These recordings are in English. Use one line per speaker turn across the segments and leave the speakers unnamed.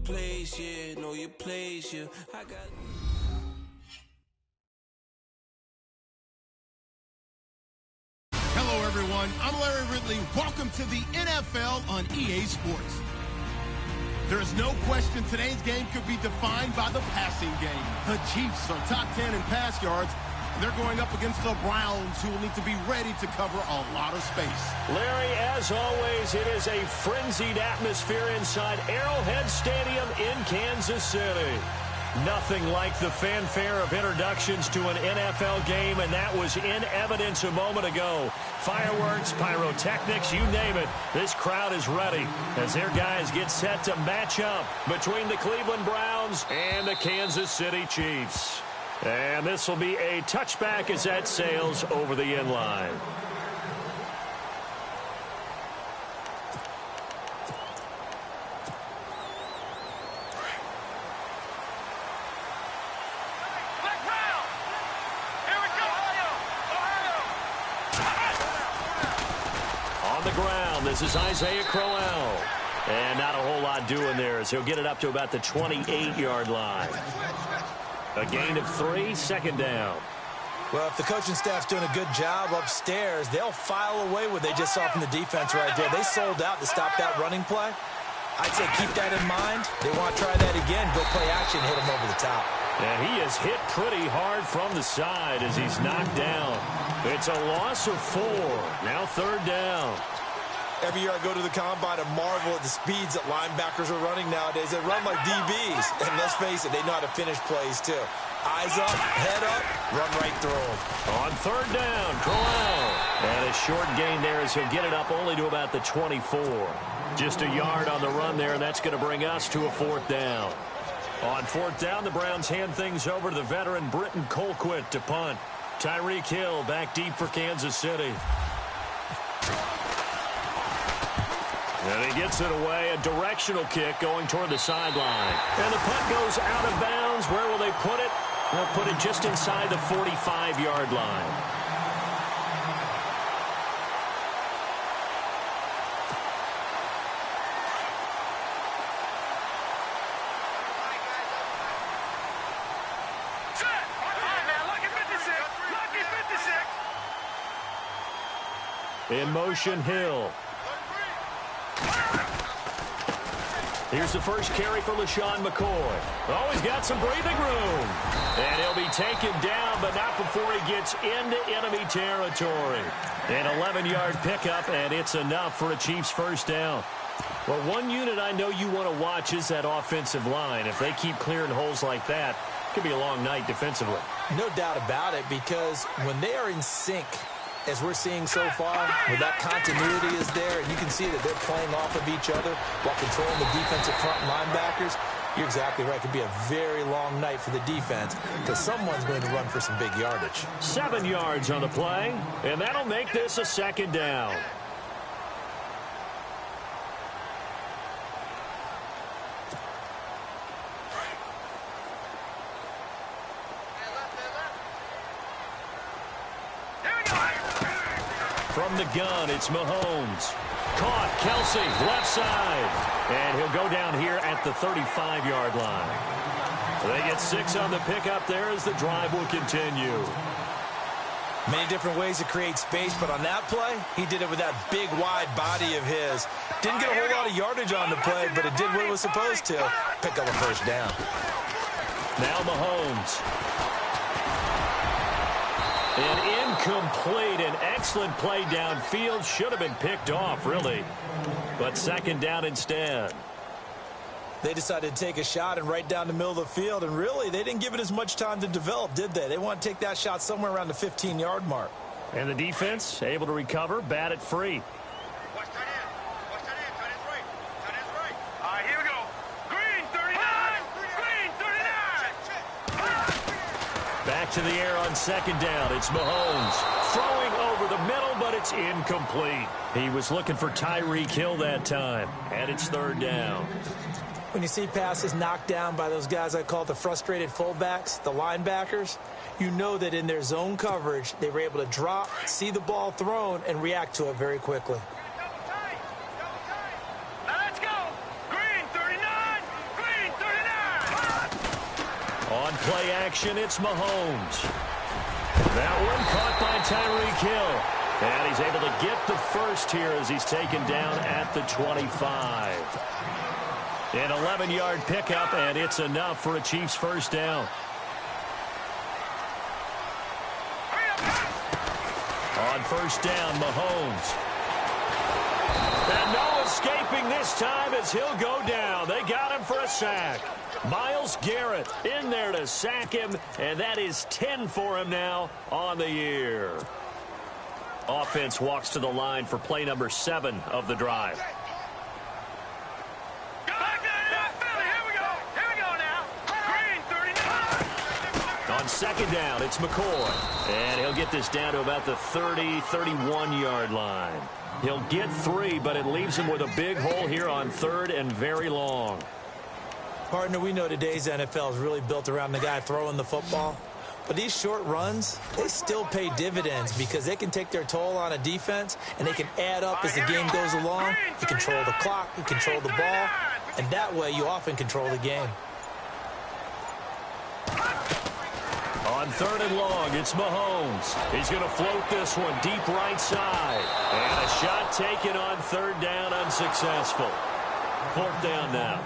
place, yeah, know your place, yeah. I got...
Hello, everyone. I'm Larry Ridley. Welcome to the NFL on EA Sports. There is no question today's game could be defined by the passing game. The Chiefs are top 10 in pass yards, and they're going up against the Browns, who will need to be ready to cover a lot of space.
Larry, as always, it is a frenzied atmosphere inside Arrowhead Stadium in Kansas City. Nothing like the fanfare of introductions to an NFL game, and that was in evidence a moment ago. Fireworks, pyrotechnics, you name it. This crowd is ready as their guys get set to match up between the Cleveland Browns and the Kansas City Chiefs. And this will be a touchback as that sails over the end line. This is Isaiah Crowell. And not a whole lot doing there as he'll get it up to about the 28-yard line. A gain of 3, second down.
Well, if the coaching staff's doing a good job upstairs, they'll file away what they just saw from the defense right there. They sold out to stop that running play. I'd say keep that in mind. They want to try that again. Go play action, hit him over the top.
And he is hit pretty hard from the side as he's knocked down. It's a loss of 4. Now third down.
Every year I go to the combine and marvel at the speeds that linebackers are running nowadays. They run like DBs. And let's face it, they know how to finish plays too. Eyes up, head up, run right through them.
On third down, Crowell. And a short gain there as he'll get it up only to about the 24. Just a yard on the run there, and that's going to bring us to a fourth down. On fourth down, the Browns hand things over to the veteran Britton Colquitt to punt. Tyreek Hill back deep for Kansas City. And he gets it away, a directional kick going toward the sideline. And the punt goes out of bounds. Where will they put it? They'll put it just inside the 45-yard line. In motion, Hill. Here's the first carry for LaShawn McCoy. Oh, he's got some breathing room. And he'll be taken down, but not before he gets into enemy territory. An 11-yard pickup, and it's enough for a Chiefs first down. Well, one unit I know you want to watch is that offensive line. If they keep clearing holes like that, it could be a long night defensively.
No doubt about it, because when they are in sync, as we're seeing so far, where that continuity is there, and you can see that they're playing off of each other while controlling the defensive front linebackers, you're exactly right. It could be a very long night for the defense because someone's going to run for some big yardage.
7 yards on the play, and that'll make this a second down. From the gun, it's Mahomes. Caught, Kelsey, left side. And he'll go down here at the 35-yard line. They get 6 on the pickup there as the drive will continue.
Many different ways to create space, but on that play, he did it with that big, wide body of his. Didn't get a whole lot of yardage on the play, but it did what it was supposed to. Pick up a first down.
Now Mahomes. An incomplete and excellent play downfield. Should have been picked off, really. But second down instead.
They decided to take a shot and right down the middle of the field, and really, they didn't give it as much time to develop, did they? They want to take that shot somewhere around the 15-yard mark.
And the defense able to recover, bat it free.
Here we go. Green 39. Green 39.
Back to the air on second down. It's Mahomes throwing over the middle, but it's incomplete. He was looking for Tyreek Hill that time, and it's third down.
When you see passes knocked down by those guys I call the frustrated fullbacks, the linebackers, you know that in their zone coverage, they were able to drop, see the ball thrown, and react to it very quickly.
Now let's go. Green 39. Green
On play action, it's Mahomes. That one caught by Tyreek Hill. And he's able to get the first here as he's taken down at the 25. An 11-yard pickup, and it's enough for a Chiefs first down. On first down, Mahomes. And no escaping this time as he'll go down. They got him for a sack. Myles Garrett in there to sack him, and that is 10 for him now on the year. Offense walks to the line for play number 7 of the drive. On second down, it's McCoy. And he'll get this down to about the 30, 31-yard line. He'll get 3, but it leaves him with a big hole here on third and very long.
Partner, we know today's NFL is really built around the guy throwing the football. But these short runs, they still pay dividends because they can take their toll on a defense, and they can add up as the game goes along. You control the clock, you control the ball, and that way you often control the game.
On third and long, it's Mahomes. He's going to float this one deep right side. And a shot taken on third down, unsuccessful. Fourth down now.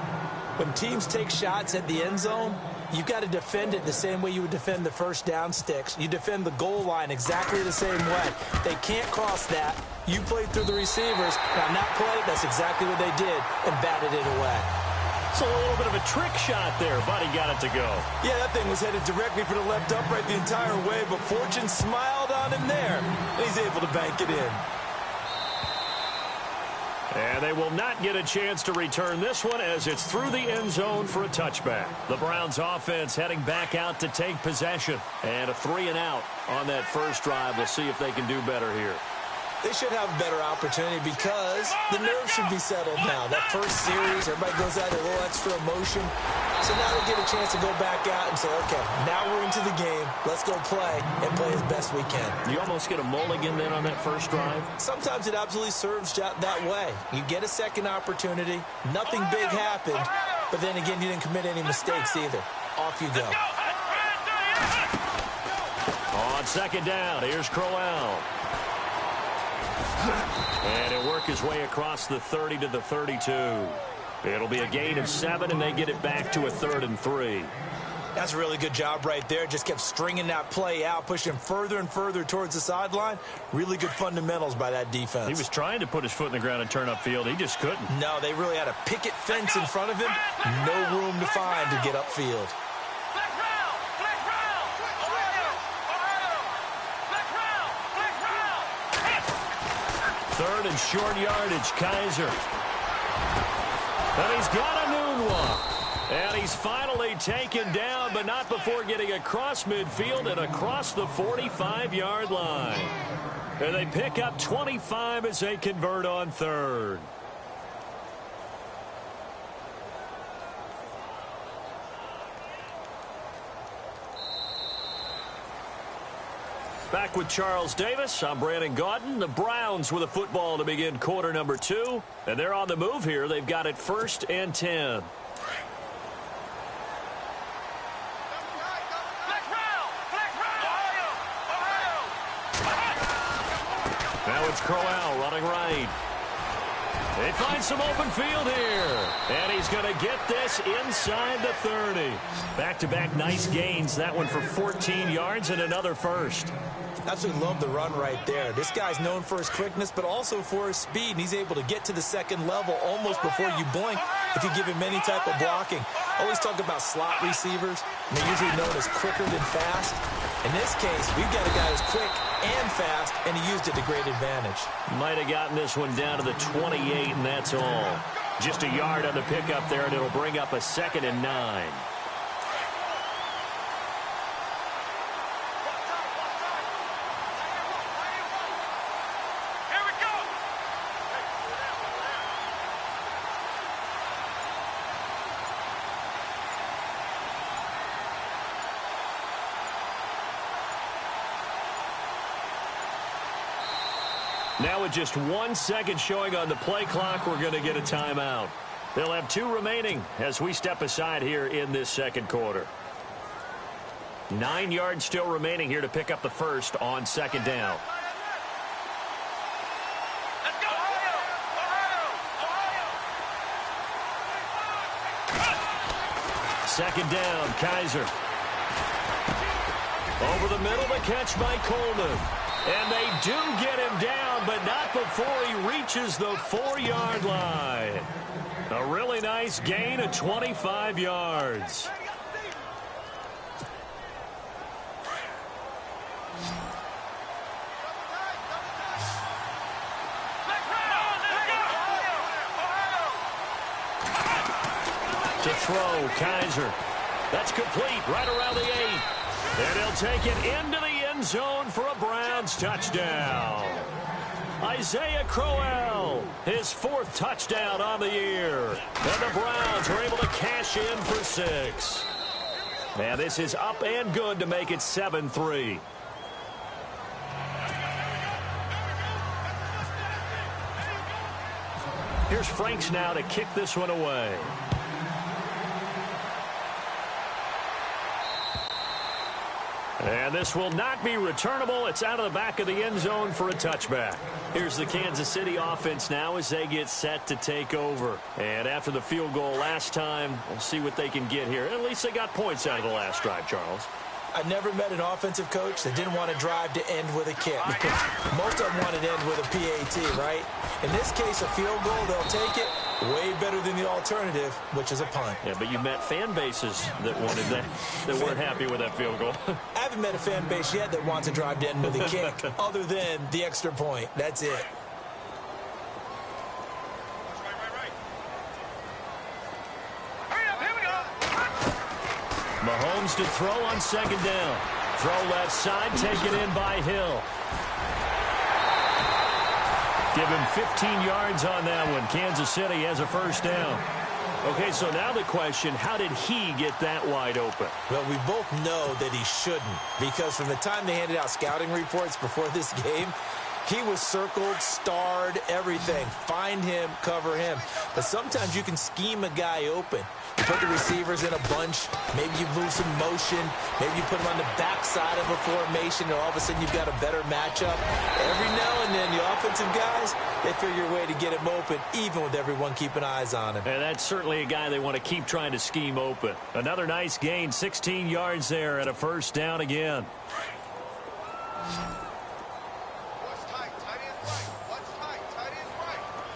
When teams take shots at the end zone, you've got to defend it the same way you would defend the first down sticks. You defend the goal line exactly the same way. They can't cross that. You played through the receivers. Now, on that play, that's exactly what they did and batted it away.
It's a little bit of a trick shot there, but he got it to go.
Yeah, that thing was headed directly for the left upright the entire way, but fortune smiled on him there, and he's able to bank it in.
And they will not get a chance to return this one as it's through the end zone for a touchback. The Browns offense heading back out to take possession. And a 3 and out on that first drive. We'll see if they can do better here.
They should have a better opportunity because the nerves should be settled now. That first series, everybody goes out a little extra emotion. So now they get a chance to go back out and say, okay, now we're into the game. Let's go play and play as best we can.
You almost get a mulligan then on that first drive?
Sometimes it absolutely serves that way. You get a second opportunity. Nothing big happened. But then again, you didn't commit any mistakes either. Off you go.
On second down, here's Crowell. And he'll work his way across the 30 to the 32. It'll be a gain of 7, and they get it back to a 3rd and 3.
That's a really good job right there. Just kept stringing that play out, pushing him further and further towards the sideline. Really good fundamentals by that defense.
He was trying to put his foot in the ground and turn upfield. He just couldn't.
No, they really had a picket fence in front of him. No room to find to get upfield.
Third and short yardage, Kaiser. And he's got a noon walk. And he's finally taken down, but not before getting across midfield and across the 45-yard line. And they pick up 25 as they convert on third. Back with Charles Davis, I'm Brandon Gaudin. The Browns with a football to begin quarter number 2. And they're on the move here. They've got it 1st and 10. Now it's Crowell running right. They find some open field here. And he's going to get this inside the 30. Back-to-back nice gains. That one for 14 yards and another first.
Absolutely love the run right there. This guy's known for his quickness, but also for his speed. And he's able to get to the second level almost before you blink if you give him any type of blocking. I always talk about slot receivers. And they're usually known as quicker than fast. In this case, we've got a guy who's quick and fast, and he used it to great advantage.
Might have gotten this one down to the 28, and that's all. Just a yard on the pickup there, and it'll bring up a 2nd and 9. Now with just 1 second showing on the play clock, we're going to get a timeout. They'll have 2 remaining as we step aside here in this second quarter. 9 yards still remaining here to pick up the first on second down.
Let's go!
Second down, Kaiser. Over the middle, the catch by Coleman. And they do get him down, but not before he reaches the 4-yard line. A really nice gain of 25 yards. To throw, Kaiser. That's complete right around the 8. And he'll take it into the end zone for a Browns touchdown. Isaiah Crowell, his 4th touchdown on the year. And the Browns are able to cash in for 6. And this is up and good to make it 7-3. Here's Franks now to kick this one away. And this will not be returnable. It's out of the back of the end zone for a touchback. Here's the Kansas City offense now as they get set to take over. And after the field goal last time, we'll see what they can get here. At least they got points out of the last drive, Charles.
I never met an offensive coach that didn't want to drive to end with a kick. Most of them want to end with a PAT, right? In this case, a field goal, they'll take it. Way better than the alternative, which is a punt.
Yeah, but you met fan bases that wanted that, that weren't happy with that field goal.
I haven't met a fan base yet that wants to drive to end with a kick, other than the extra point. That's it.
Hurry up, here we go.
Mahomes to throw on second down. Throw left side, taken in by Hill. Give him 15 yards on that one. Kansas City has a first down. Okay, so now the question, how did he get that wide open?
Well, we both know that he shouldn't, because from the time they handed out scouting reports before this game, he was circled, starred, everything. Find him, cover him. But sometimes you can scheme a guy open. You put the receivers in a bunch. Maybe you move some motion. Maybe you put them on the backside of a formation, and all of a sudden you've got a better matchup. Every now and then, the offensive guys, they figure a way to get him open, even with everyone keeping eyes on him.
And that's certainly a guy they want to keep trying to scheme open. Another nice gain, 16 yards there, and a first down again.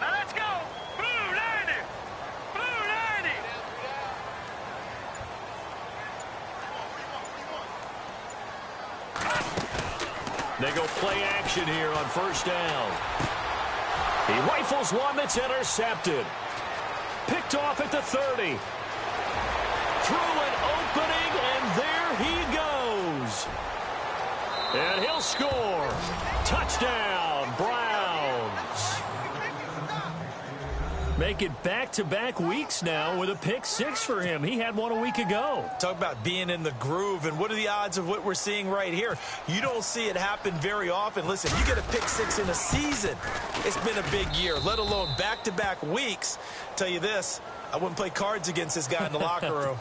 Now let's go. Blue 90. Blue 90.
They go play action here on first down. He rifles one that's intercepted. Picked off at the 30. Through an opening, and there he goes. And he'll score. Touchdown, Browns. Make it back-to-back weeks now with a pick 6 for him. He had one a week ago.
Talk about being in the groove, and what are the odds of what we're seeing right here? You don't see it happen very often. Listen, you get a pick 6 in a season. It's been a big year, let alone back-to-back weeks. Tell you this, I wouldn't play cards against this guy in the locker room.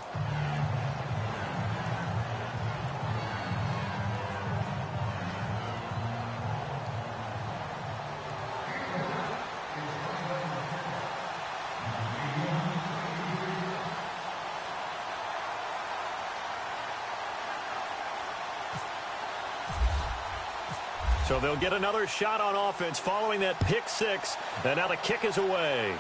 So they'll get another shot on offense following that pick 6. And now the kick is away.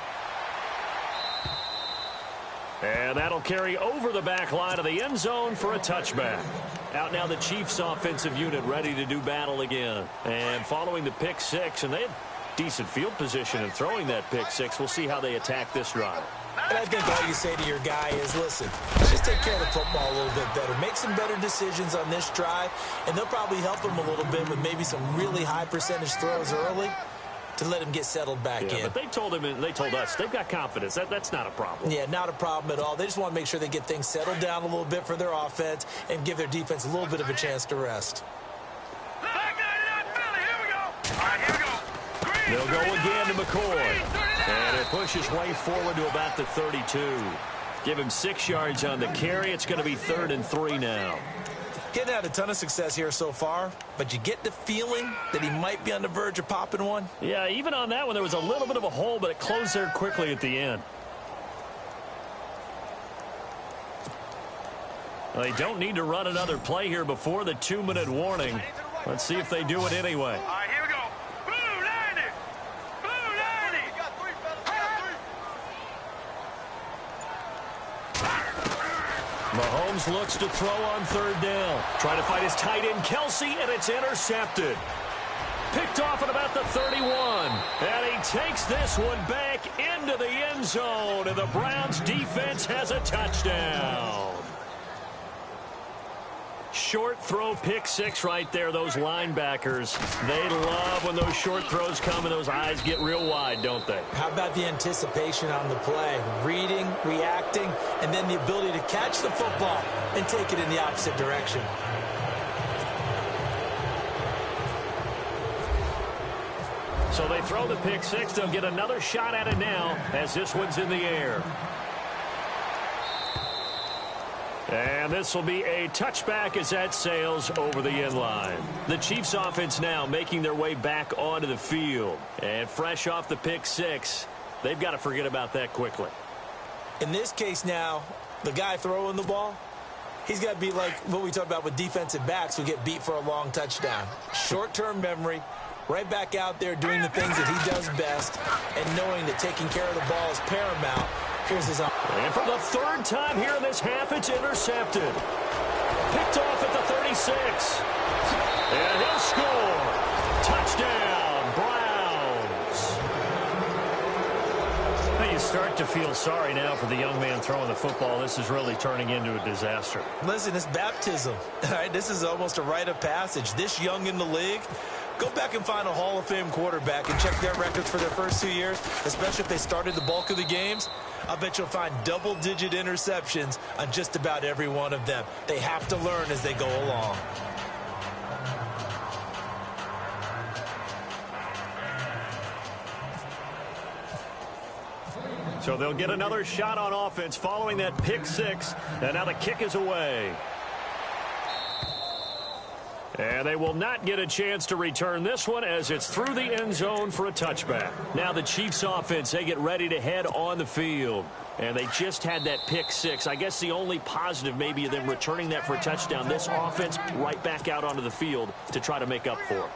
And that'll carry over the back line of the end zone for a touchback. Out now the Chiefs offensive unit ready to do battle again. And following the pick 6, and they had decent field position in throwing that pick 6. We'll see how they attack this drive.
And I think all you say to your guy is, listen, let's just take care of the football a little bit better. Make some better decisions on this drive, and they'll probably help him a little bit with maybe some really high percentage throws early to let him get settled back in.
But they told him, and they told us, they've got confidence. That's not a problem.
Yeah, not a problem at all. They just want to make sure they get things settled down a little bit for their offense and give their defense a little bit of a chance to rest.
Back 99 Philly. Here we go. All right, here we go. Green
They'll go
39.
again to McCoy.
Green 39.
And it pushes way forward to about the 32. Give him 6 yards on the carry. It's going to be 3rd and 3 now.
He hasn't had a ton of success here so far, but you get the feeling that he might be on the verge of popping one.
Yeah, even on that one, there was a little bit of a hole, but it closed there quickly at the end. Well, they don't need to run another play here before the 2-minute warning. Let's see if they do it anyway.
All right, here we go. Blue 90. Blue 90. We got three, fellas. We got three.
Mahomes looks to throw on 3rd down. Trying to find his tight end, Kelsey, and it's intercepted. Picked off at about the 31. And he takes this one back into the end zone. And the Browns defense has a touchdown. Short throw, pick 6 right there. Those linebackers, they love when those short throws come and those eyes get real wide, don't they?
How about the anticipation on the play? Reading, reacting, and then the ability to catch the football and take it in the opposite direction.
So they throw the pick 6. They'll get another shot at it now as this one's in the air. And this will be a touchback as that sails over the end line. The Chiefs offense now making their way back onto the field. And fresh off the pick 6, they've got to forget about that quickly.
In this case now, the guy throwing the ball, he's got to be like what we talked about with defensive backs who get beat for a long touchdown. Short-term memory, right back out there doing the things that he does best, and knowing that taking care of the ball is paramount. Here's his arm.
And for the 3rd time here in this half, it's intercepted. Picked off at the 36. And he'll score. Touchdown, Browns. Now you start to feel sorry now for the young man throwing the football. This is really turning into a disaster.
Listen, it's baptism. All right, this is almost a rite of passage. This young in the league, go back and find a Hall of Fame quarterback and check their records for their first 2 years, especially if they started the bulk of the games. I bet you'll find double-digit interceptions on just about every one of them. They have to learn as they go along.
So they'll get another shot on offense following that pick 6, and now the kick is away. And they will not get a chance to return this one as it's through the end zone for a touchback. Now the Chiefs offense, they get ready to head on the field. And they just had that pick 6. I guess the only positive maybe of them returning that for a touchdown. This offense right back out onto the field to try to make up for it.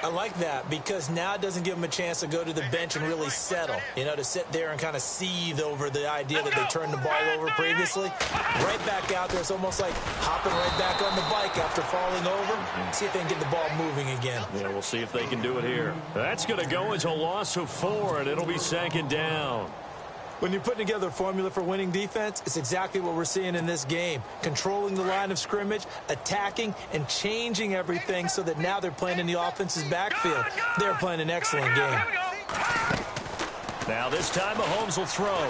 I like that because now it doesn't give them a chance to go to the bench and really settle. You know, to sit there and kind of seethe over the idea that they turned the ball over previously. Right back out there. It's almost like hopping right back on the bike after falling over. See if they can get the ball moving again.
Yeah, we'll see if they can do it here. That's going to go as a loss of 4, and it'll be 2nd down.
When you're putting together a formula for winning defense, it's exactly what we're seeing in this game. Controlling the line of scrimmage, attacking, and changing everything so that now they're playing in the offense's backfield. They're playing an excellent game.
Now this time Mahomes will throw.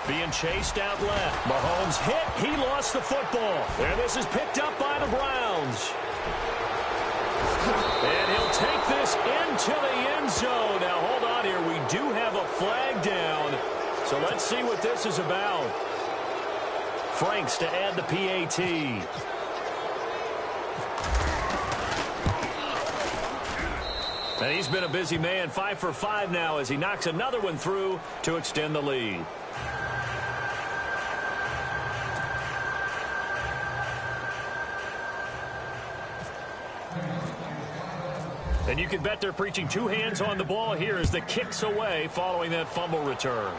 Being chased out left. Mahomes hit. He lost the football. And this is picked up by the Browns. And he'll take this into the end zone. Now, hold on here. We do have a flag down. So let's see what this is about. Franks to add the PAT. And he's been a busy man. 5 for 5 now as he knocks another one through to extend the lead. And you can bet they're preaching 2 hands on the ball here as the kick's away following that fumble return.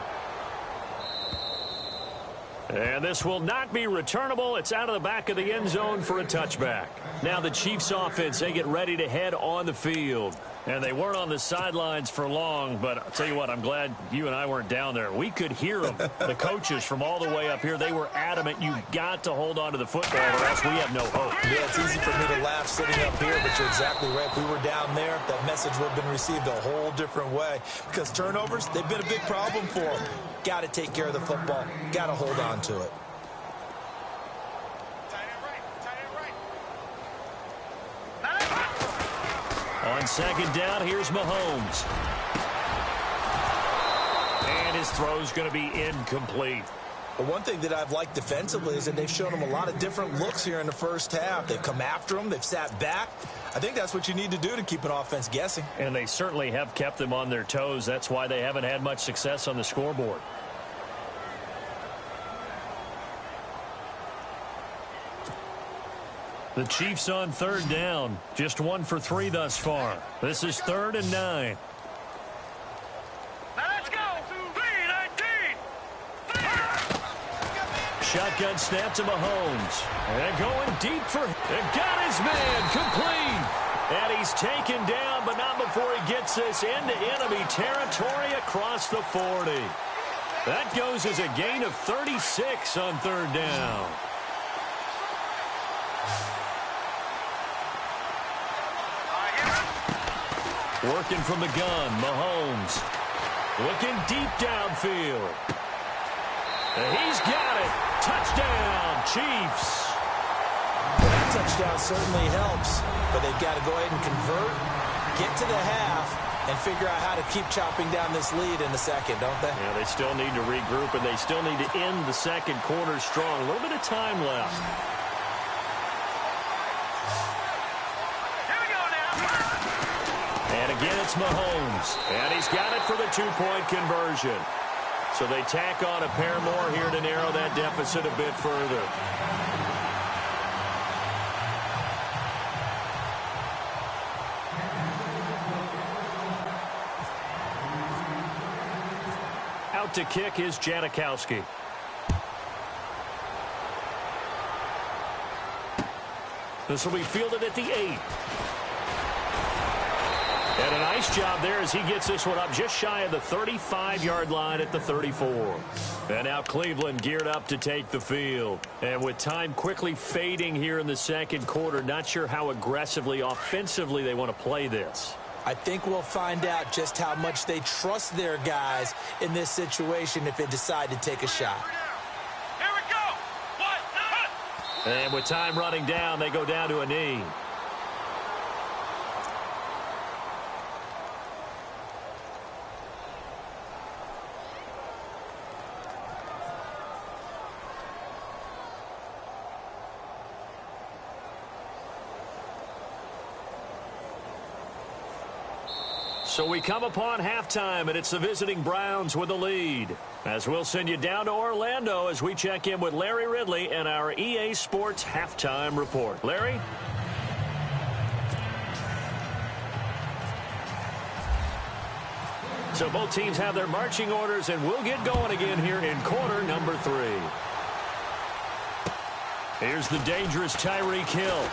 And this will not be returnable. It's out of the back of the end zone for a touchback. Now the Chiefs offense, they get ready to head on the field. And they weren't on the sidelines for long, but I'll tell you what, I'm glad you and I weren't down there. We could hear them, the coaches from all the way up here. They were adamant, you've got to hold on to the football or else we have no hope.
Yeah, it's easy for me to laugh sitting up here, but you're exactly right. If we were down there, that message would have been received a whole different way. Because turnovers, they've been a big problem for them. Got to take care of the football. Got to hold on to it.
On 2nd down, here's Mahomes. And his throw's going to be incomplete.
But one thing that I've liked defensively is that they've shown them a lot of different looks here in the first half. They've come after them. They've sat back. I think that's what you need to do to keep an offense guessing.
And they certainly have kept them on their toes. That's why they haven't had much success on the scoreboard. The Chiefs on third down. Just 1 for 3 thus far. This is 3rd and 9.
Now let's go. 3-19.
Shotgun snap to Mahomes. And going deep for... And got his man complete. And he's taken down, but not before he gets this into enemy territory across the 40. That goes as a gain of 36 on 3rd down. Working from the gun, Mahomes. Looking deep downfield. And he's got it. Touchdown, Chiefs.
Well, that touchdown certainly helps, but they've got to go ahead and convert, get to the half, and figure out how to keep chopping down this lead in the second, don't they?
Yeah, they still need to regroup, and they still need to end the second quarter strong. A little bit of time left. And again, it's Mahomes. And he's got it for the 2-point conversion. So they tack on a pair more here to narrow that deficit a bit further. Out to kick is Janikowski. This will be fielded at the 8. And a nice job there as he gets this one up just shy of the 35-yard line at the 34. And now Cleveland geared up to take the field. And with time quickly fading here in the second quarter, not sure how aggressively, offensively they want to play this.
I think we'll find out just how much they trust their guys in this situation if they decide to take a shot.
Here we go.
And with time running down, they go down to a knee. So we come upon halftime, and it's the visiting Browns with the lead. As we'll send you down to Orlando as we check in with Larry Ridley and our EA Sports Halftime Report. Larry? So both teams have their marching orders, and we'll get going again here in quarter number 3. Here's the dangerous Tyreek Hill.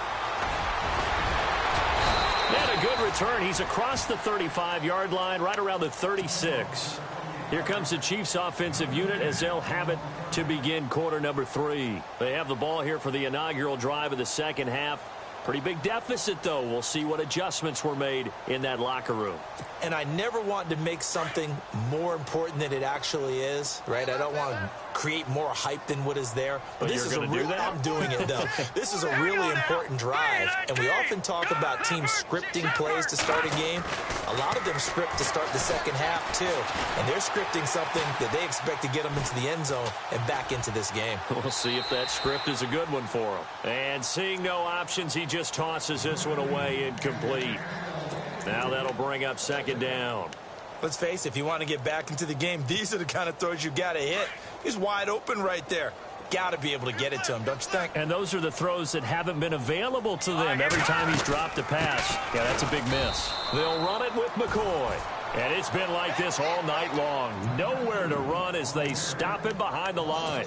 And a good return. He's across the 35-yard line, right around the 36. Here comes the Chiefs offensive unit as they'll have it to begin quarter number 3. They have the ball here for the inaugural drive of the second half. Pretty big deficit, though. We'll see what adjustments were made in that locker room.
And I never want to make something more important than it actually is, right? I don't want to create more hype than what is there. But this is a real, I'm doing it, though. This is a really important drive. And we often talk about teams scripting plays to start a game. A lot of them script to start the second half, too. And they're scripting something that they expect to get them into the end zone and back into this game.
We'll see if that script is a good one for them. And seeing no options, he just tosses this one away incomplete. Now that'll bring up second down.
Let's face it, if you want to get back into the game, these are the kind of throws you got to hit. He's wide open right there. Got to be able to get it to him, don't you think?
And those are the throws that haven't been available to them every time he's dropped a pass. Yeah, that's a big miss. They'll run it with McCoy. And it's been like this all night long. Nowhere to run as they stop him behind the line.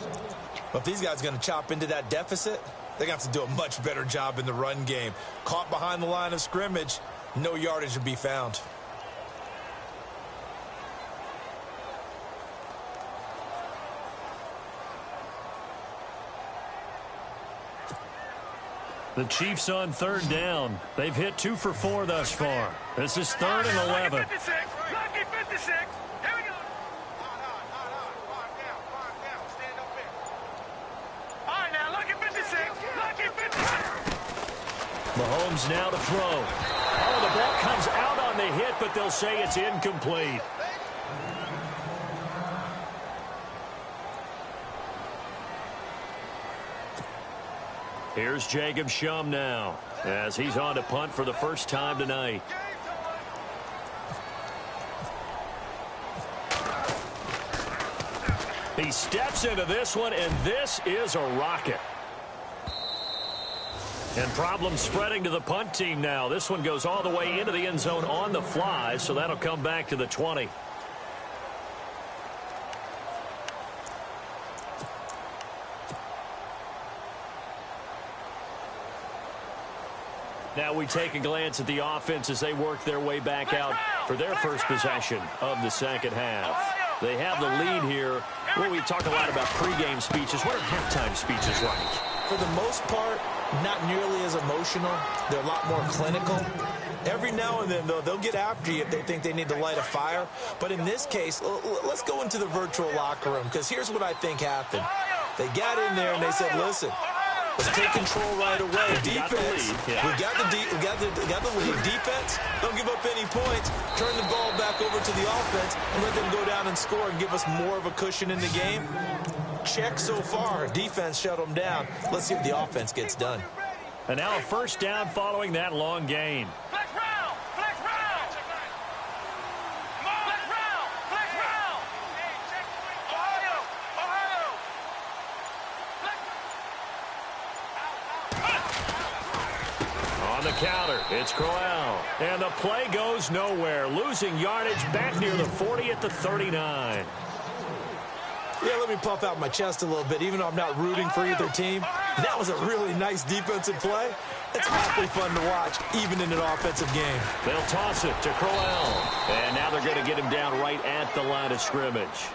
But if these guys are going to chop into that deficit, they're going to have to do a much better job in the run game. Caught behind the line of scrimmage, no yardage to be found.
The Chiefs on third down. They've hit 2 for 4 thus far. This is 3rd and 11.
Lucky 56. Lucky 56. Here we go. All right, now, lucky 56. Lucky 56.
Mahomes now to throw. Oh, the ball comes out on the hit, but they'll say it's incomplete. Here's Jacob Shum now as he's on to punt for the first time tonight. He steps into this one, and this is a rocket. And problems spreading to the punt team now. This one goes all the way into the end zone on the fly, so that'll come back to the 20. Now we take a glance at the offense as they work their way back out for their first possession of the second half. They have the lead here. Well, we talk a lot about pregame speeches. What are halftime speeches like?
For the most part, not nearly as emotional. They're a lot more clinical. Every now and then, though, they'll get after you if they think they need to light a fire. But in this case, let's go into the virtual locker room, because here's what I think happened. They got in there and they said, listen, let's take control right away. Defense, we got the lead. Defense, don't give up any points. Turn the ball back over to the offense and let them go down and score and give us more of a cushion in the game. Check so far. Defense shut them down. Let's see if the offense gets done.
And now a first down following that long gain.
Flex round! Flex round! Flex round! Flex round! Ohio! Ohio!
On the counter, it's Crowell. And the play goes nowhere. Losing yardage back near the 40 at the 39.
Yeah, let me puff out my chest a little bit, even though I'm not rooting for either team. That was a really nice defensive play. It's awfully fun to watch, even in an offensive game.
They'll toss it to Crowell. And now they're going to get him down right at the line of scrimmage.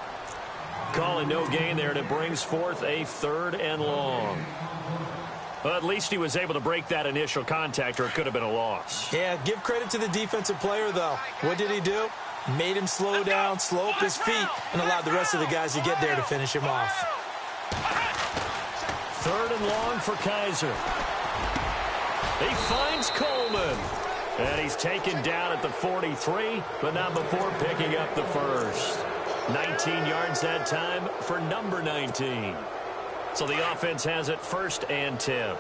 Calling no gain there, and it brings forth a 3rd and long. Well, at least he was able to break that initial contact, or it could have been a loss.
Yeah, give credit to the defensive player, though. What did he do? Made him slow down, slow up his feet, and allowed the rest of the guys to get there to finish him off.
3rd and long for Kaiser. He finds Coleman. And he's taken down at the 43, but not before picking up the first. 19 yards that time for number 19. So the offense has it 1st and 10.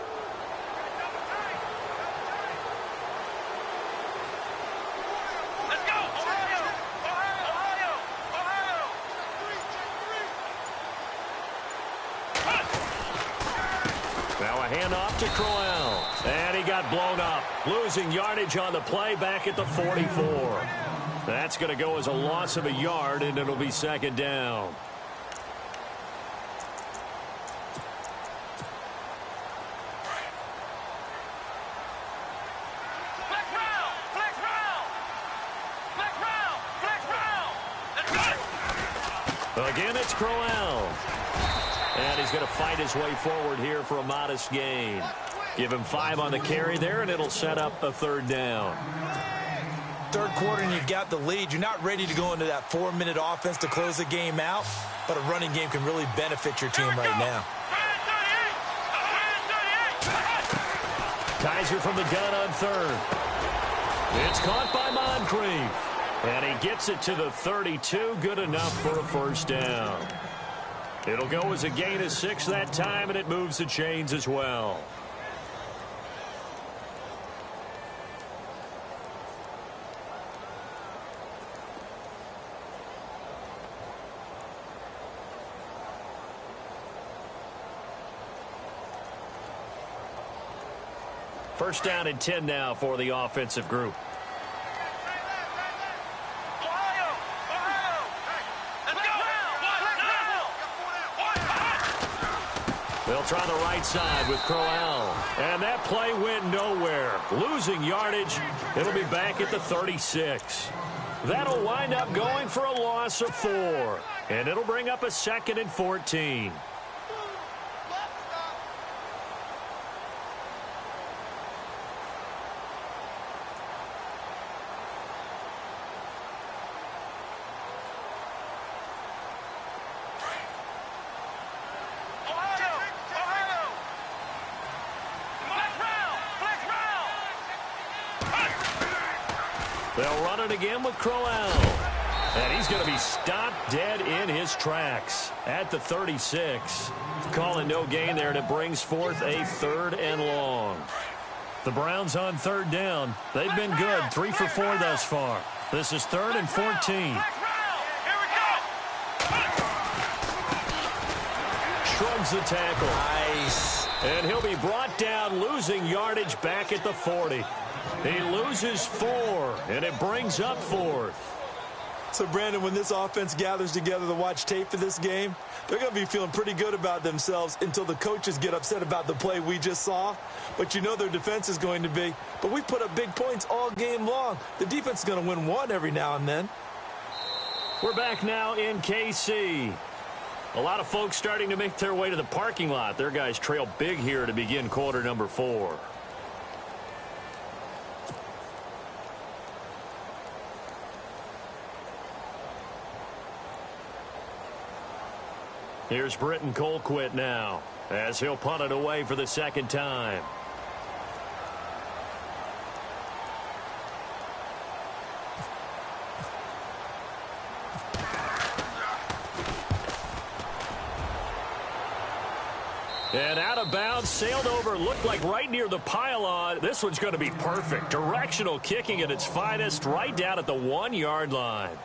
Handoff to Crowell. And he got blown up. Losing yardage on the play back at the 44. That's going to go as a loss of a yard, and it'll be 2nd down.
Flex round! Flex round! Flex round! Flex round!
Again, it's Crowell. And he's going to fight his way forward here for a modest gain. Give him 5 on the carry there, and it'll set up a 3rd down.
3rd quarter, and you've got the lead. You're not ready to go into that 4-minute offense to close the game out, but a running game can really benefit your team right now.
Kaiser from the gun on 3rd. It's caught by Moncrief. And he gets it to the 32. Good enough for a 1st down. It'll go as a gain of 6 that time, and it moves the chains as well. First down and 10 now for the offensive group. They'll try the right side with Crowell. And that play went nowhere. Losing yardage. It'll be back at the 36. That'll wind up going for a loss of 4. And it'll bring up a 2nd and 14. They'll run it again with Crowell. And he's going to be stopped dead in his tracks at the 36. Calling no gain there, and it brings forth a 3rd and long. The Browns on 3rd down. They've been good, 3 for 4 thus far. This is 3rd and 14. Shrugs the tackle.
Nice.
And he'll be brought down, losing yardage back at the 40. He loses 4, and it brings up 4th.
So, Brandon, when this offense gathers together to watch tape for this game, they're going to be feeling pretty good about themselves until the coaches get upset about the play we just saw. But you know their defense is going to be. But we put up big points all game long. The defense is going to win one every now and then.
We're back now in KC. A lot of folks starting to make their way to the parking lot. Their guys trail big here to begin quarter number 4. Here's Britton Colquitt now, as he'll punt it away for the 2nd time. And out of bounds, sailed over, looked like right near the pylon. This one's going to be perfect. Directional kicking at its finest, right down at the 1-yard line.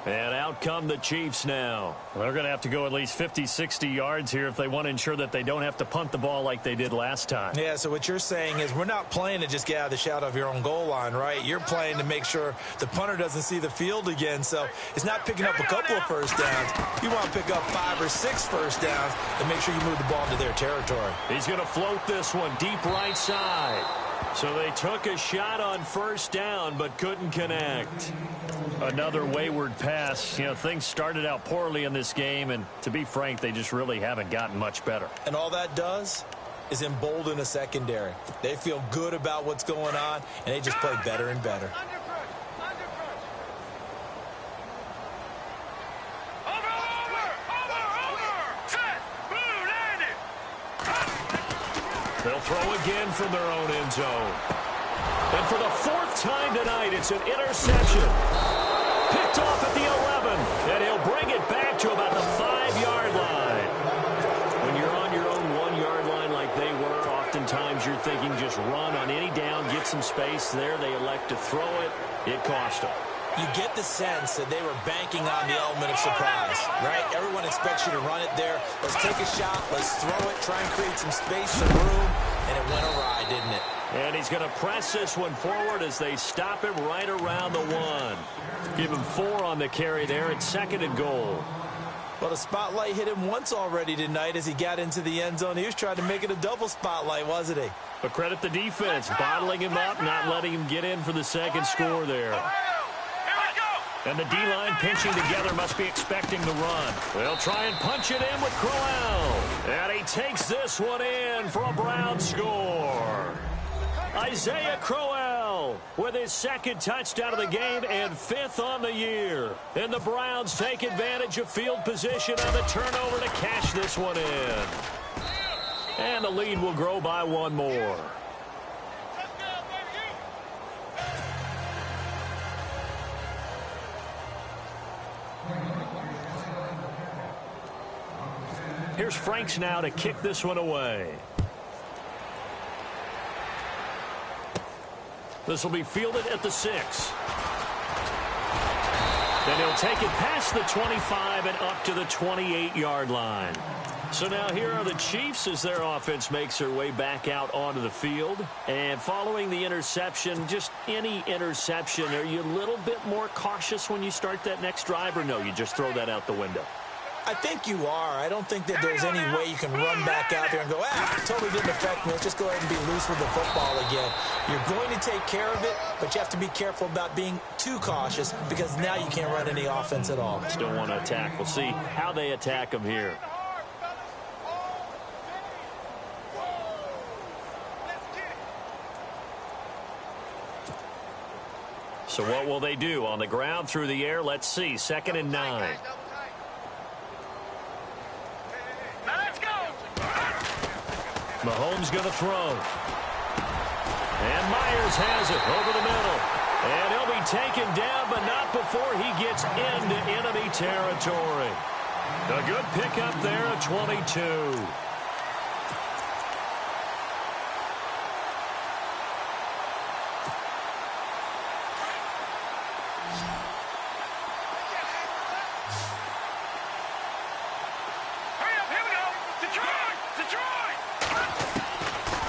And out come the Chiefs now. They're going to have to go at least 50, 60 yards here if they want to ensure that they don't have to punt the ball like they did last time.
Yeah, so what you're saying is we're not playing to just get out of the shadow of your own goal line, right? You're playing to make sure the punter doesn't see the field again. So it's not picking up a couple of first downs. You want to pick up 5 or 6 first downs and make sure you move the ball into their territory.
He's going to float this one deep right side. So they took a shot on 1st down but couldn't connect. Another wayward pass. You know, things started out poorly in this game, and to be frank, they just really haven't gotten much better.
And all that does is embolden a secondary. They feel good about what's going on, and they just play better and better.
They'll throw again from their own end zone. And for the 4th time tonight, it's an interception. Picked off at the 11, and he'll bring it back to about the 5-yard line. When you're on your own 1-yard line like they were, oftentimes you're thinking just run on any down, get some space. There they elect to throw it. It cost them.
You get the sense that they were banking on the element of surprise, right? Everyone expects you to run it there. Let's take a shot. Let's throw it. Try and create some space, some room. And it went awry, didn't it?
And he's going to press this one forward as they stop him right around the 1. Give him 4 on the carry there at 2nd and goal.
Well, the spotlight hit him once already tonight as he got into the end zone. He was trying to make it a double spotlight, wasn't he?
But credit the defense, bottling him up, not letting him get in for the 2nd score there. And the D-line pinching together, must be expecting the run. They'll try and punch it in with Crowell. And he takes this one in for a Brown score. Isaiah Crowell with his 2nd touchdown of the game and 5th on the year. And the Browns take advantage of field position on the turnover to cash this one in. And the lead will grow by 1 more. Here's Franks now to kick this one away. This will be fielded at the 6. Then he'll take it past the 25 and up to the 28-yard line. So now here are the Chiefs as their offense makes their way back out onto the field. And following the interception, just any interception, are you a little bit more cautious when you start that next drive, or no, you just throw that out the window?
I think you are. I don't think that there's any way you can run back out there and go, it totally didn't affect me. Let's just go ahead and be loose with the football again. You're going to take care of it, but you have to be careful about being too cautious because now you can't run any offense at all.
Still want to attack. We'll see how they attack them here. So what will they do? On the ground, through the air, let's see. 2nd and 9. Mahomes going to throw. And Myers has it over the middle. And he'll be taken down, but not before he gets into enemy territory. A good pickup there at 22.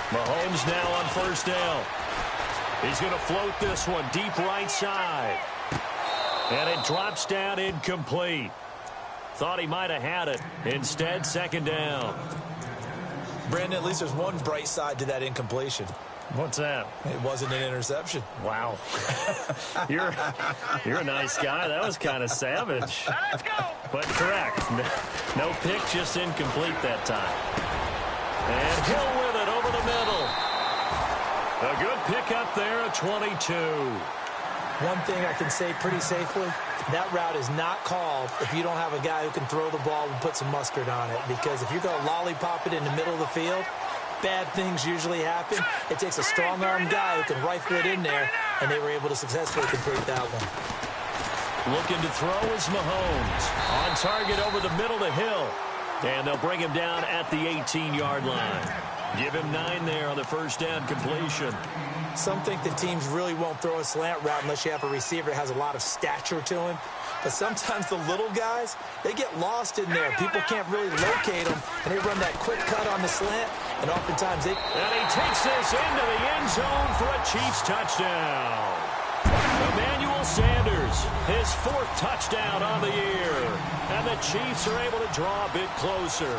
Mahomes now on first down. He's going to float this one deep right side. And it drops down incomplete. Thought he might have had it. Instead, second down.
Brandon, at least there's one bright side to that incompletion.
What's that?
It wasn't an interception.
Wow. You're a nice guy. That was kind of savage.
Let's go.
But correct. No pick, just incomplete that time. And Hill with it over the middle. A good pickup there at 22.
One thing I can say pretty safely, that route is not called if you don't have a guy who can throw the ball and put some mustard on it. Because if you're going to lollipop it in the middle of the field, bad things usually happen. It takes a strong-arm guy who can rifle it in there, and they were able to successfully complete that one.
Looking to throw is Mahomes. On target over the middle to Hill. And they'll bring him down at the 18-yard line. Give him 9 there on the first down completion.
Some think that teams really won't throw a slant route unless you have a receiver that has a lot of stature to him. But sometimes the little guys, they get lost in there. People can't really locate them, and they run that quick cut on the slant, and oftentimes they...
And he takes this into the end zone for a Chiefs touchdown. Emmanuel Sanders, his 4th touchdown on the year. And the Chiefs are able to draw a bit closer.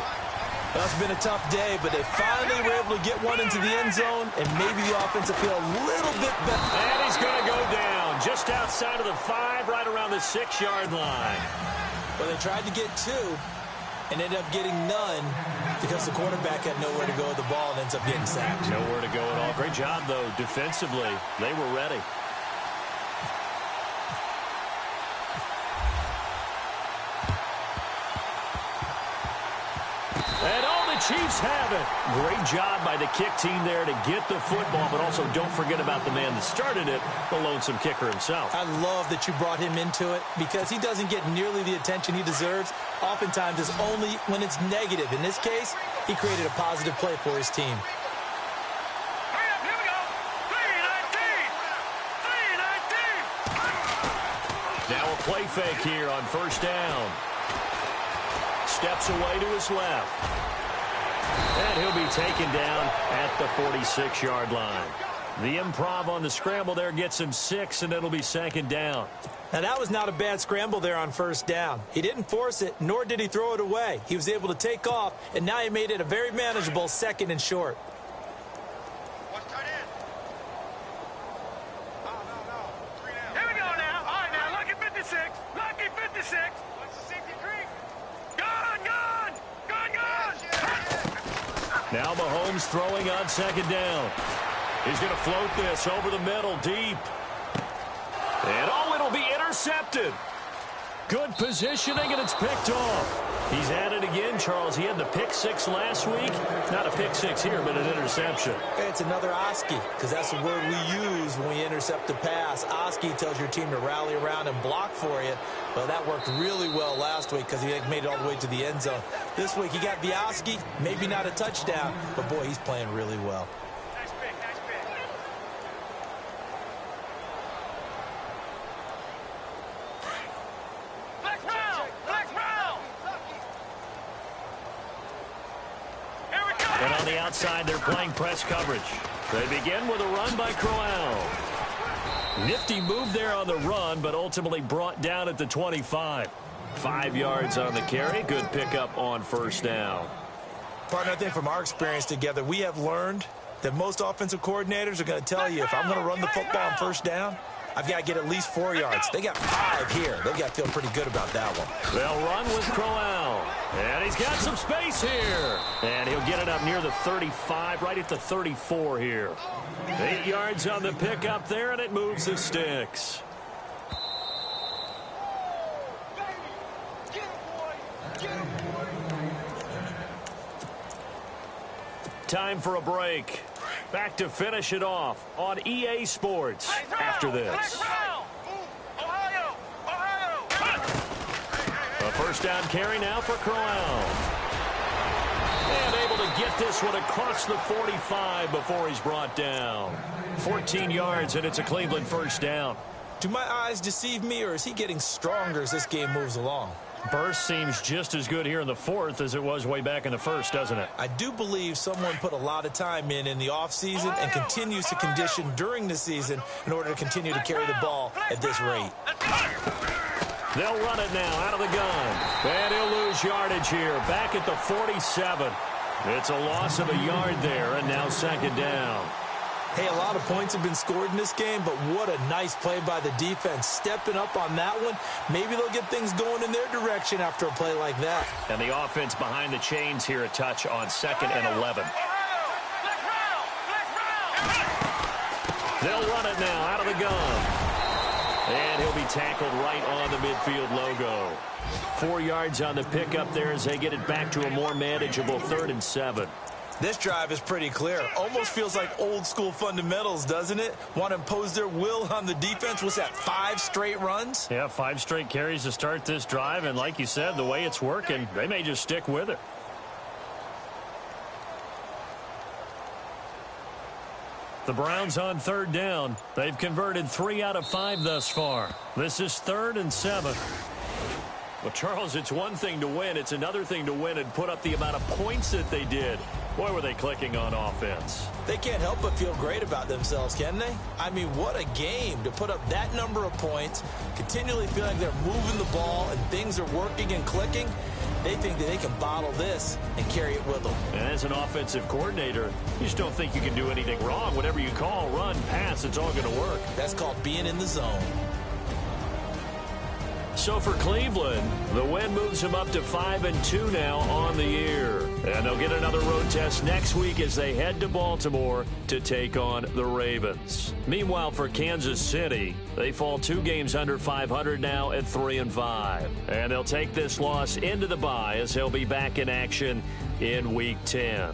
That's been a tough day, but they finally were able to get one into the end zone, and maybe the offense will feel a little bit better.
And he's going to go down just outside of the 5, right around the 6-yard line.
Well, they tried to get 2 and ended up getting none because the quarterback had nowhere to go with the ball and ends up getting sacked.
Nowhere to go at all. Great job, though, defensively. They were ready. And all the Chiefs have it. Great job by the kick team there to get the football, but also don't forget about the man that started it, the lonesome kicker himself.
I love that you brought him into it because he doesn't get nearly the attention he deserves. Oftentimes it's only when it's negative. In this case, he created a positive play for his team.
Hurry up, here we go. 3-19.
Now a play fake here on first down. Steps away to his left. And he'll be taken down at the 46-yard line. The improv on the scramble there gets him 6, and it'll be second down.
Now, that was not a bad scramble there on first down. He didn't force it, nor did he throw it away. He was able to take off, and now he made it a very manageable 2nd and short.
What's tight end? No. 3 now. Here we go now. All right, now, lucky 56. Lucky 56. What's the safety creek? Gone.
Now Mahomes throwing on second down. He's going to float this over the middle deep. And it'll be intercepted. Good positioning, and it's picked off. He's at it again, Charles. He had the pick 6 last week. Not a pick 6 here, but an interception.
It's another Oski, because that's the word we use when we intercept a pass. Oski tells your team to rally around and block for you. Well, that worked really well last week because he made it all the way to the end zone. This week he got the Oski, maybe not a touchdown, but boy, he's playing really well.
Nice pick. Flex round. Here we go.
And on the outside, they're playing press coverage. They begin with a run by Crowell. Nifty move there on the run, but ultimately brought down at the 25. 5 yards on the carry. Good pickup on first down.
Partner, I think from our experience together, we have learned that most offensive coordinators are going to tell you, if I'm going to run the football on first down, I've got to get at least 4 yards. They got 5 here. They've got to feel pretty good about that one.
They'll run with Crowell. And he's got some space here. And he'll get it up near the 35, right at the 34 here. 8 yards on the pickup there, and it moves the sticks. Time for a break. Back to finish it off on EA Sports after this. A first down carry now for Corral. And able to get this one across the 45 before he's brought down. 14 yards, and it's a Cleveland first down.
Do my eyes deceive me, or is he getting stronger as this game moves along?
Burst seems just as good here in the fourth as it was way back in the first, doesn't it?
I do believe someone put a lot of time in the offseason and continues to condition during the season in order to continue to carry the ball at this rate.
They'll run it now out of the gun. And he'll lose yardage here. Back at the 47. It's a loss of a yard there, and now second down.
Hey, a lot of points have been scored in this game, but what a nice play by the defense. Stepping up on that one, maybe they'll get things going in their direction after a play like that.
And the offense behind the chains here a touch on 2nd and 11. They'll run it now out of the gun. And he'll be tackled right on the midfield logo. 4 yards on the pickup there as they get it back to a more manageable 3rd and 7.
This drive is pretty clear. Almost feels like old school fundamentals, doesn't it? Want to impose their will on the defense. What's that, 5 straight runs?
Yeah, 5 straight carries to start this drive. And like you said, the way it's working, they may just stick with it. The Browns on 3rd down. They've converted 3 out of 5 thus far. This is 3rd and 7. Well, Charles, it's one thing to win. It's another thing to win and put up the amount of points that they did. Boy, were they clicking on offense.
They can't help but feel great about themselves, can they? I mean, what a game to put up that number of points, continually feeling they're moving the ball and things are working and clicking. They think that they can bottle this and carry it with them.
And as an offensive coordinator, you just don't think you can do anything wrong. Whatever you call, run, pass, it's all going to work.
That's called being in the zone.
So for Cleveland, the win moves them up to 5-2 now on the year. And they'll get another road test next week as they head to Baltimore to take on the Ravens. Meanwhile, for Kansas City, they fall 2 games under 500 now at 3-5. And they'll take this loss into the bye as they'll be back in action in Week 10.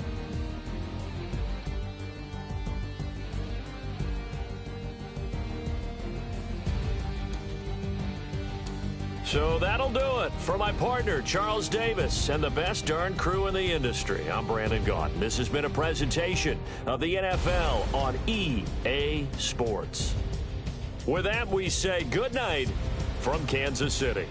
So that'll do it for my partner, Charles Davis, and the best darn crew in the industry. I'm Brandon Gaudin. This has been a presentation of the NFL on EA Sports. With that, we say good night from Kansas City.